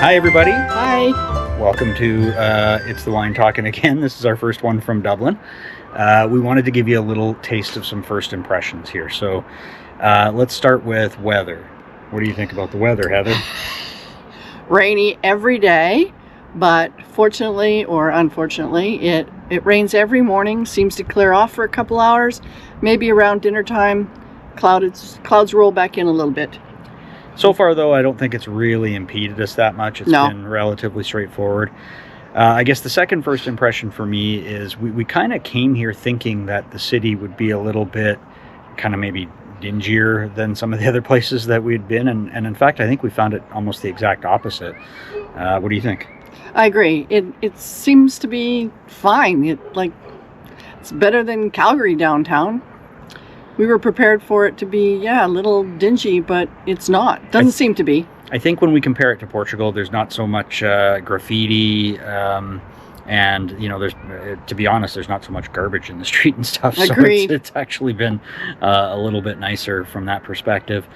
Hi, everybody. Hi. Welcome to It's the Wine Talkin again. This is our first one from Dublin. We wanted to give you a little taste of some first impressions here. So let's start with weather. What do you think about the weather, Heather? Rainy every day, but fortunately or unfortunately, it rains every morning, seems to clear off for a couple hours. Maybe around dinner time, clouds roll back in a little bit. So far, though, I don't think it's really impeded us that much. It's been relatively straightforward. I guess the second first impression for me is we kind of came here thinking that the city would be a little bit kind of maybe dingier than some of the other places that we'd been. And in fact, I think we found it almost the exact opposite. What do you think? I agree. It seems to be fine. It's better than Calgary downtown. We were prepared for it to be, a little dingy, but it's not. Doesn't seem to be. I think when we compare it to Portugal, there's not so much graffiti, and there's, to be honest, there's not so much garbage in the street and stuff. Agreed. So it's actually been a little bit nicer from that perspective.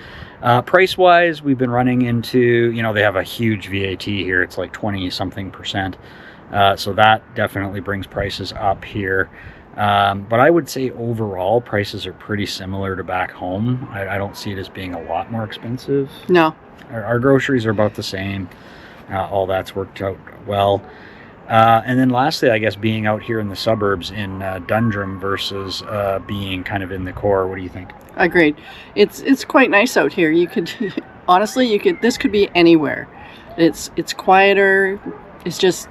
Price-wise, we've been running into, they have a huge VAT here. It's like 20-something%. So that definitely brings prices up here. But I would say overall prices are pretty similar to back home. I don't see it as being a lot more expensive. No. Our groceries are about the same. All that's worked out well. And then lastly, I guess being out here in the suburbs in Dundrum versus being kind of in the core. What do you think? Agreed. It's quite nice out here. You could honestly, this could be anywhere. It's quieter. It's just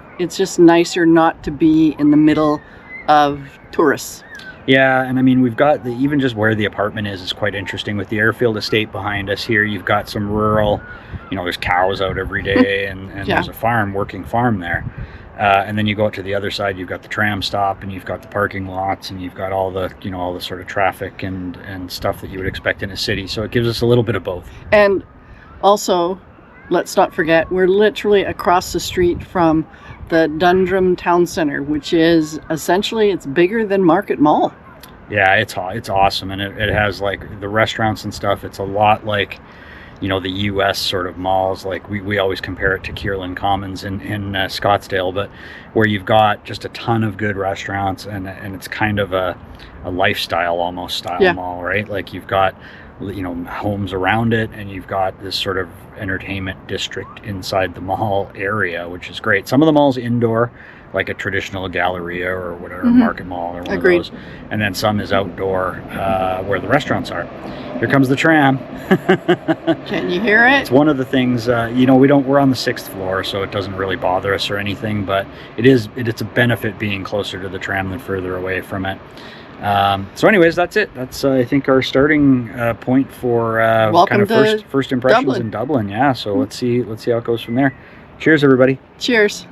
nicer not to be in the middle of tourists. Yeah, and I mean, we've got even just where the apartment is quite interesting. With the airfield estate behind us here, you've got some rural, there's cows out every day, and there's a working farm there. And then you go out to the other side, you've got the tram stop, and you've got the parking lots, and you've got all the, all the sort of traffic and stuff that you would expect in a city. So it gives us a little bit of both. And also, let's not forget, we're literally across the street from the Dundrum Town Center, which is essentially, it's bigger than Market Mall. Yeah, it's awesome, and it has like the restaurants and stuff. It's a lot like, the U.S. sort of malls. Like we always compare it to Kierland Commons in Scottsdale, but where you've got just a ton of good restaurants, and it's kind of a lifestyle almost style mall, right? Like you've got homes around it, and you've got this sort of entertainment district inside the mall area, which is great. Some of the malls indoor, like a traditional Galleria or whatever, Market Mall or one Agreed. of those, and then some is outdoor where the restaurants are. Here comes the tram. Can you hear it? It's one of the things, we're on the 6th floor, so it doesn't really bother us or anything, but it's a benefit being closer to the tram than further away from it. So anyways, that's it. That's, I think, our starting point for kind of first impressions in Dublin. Yeah, so let's see how it goes from there. Cheers, everybody. Cheers.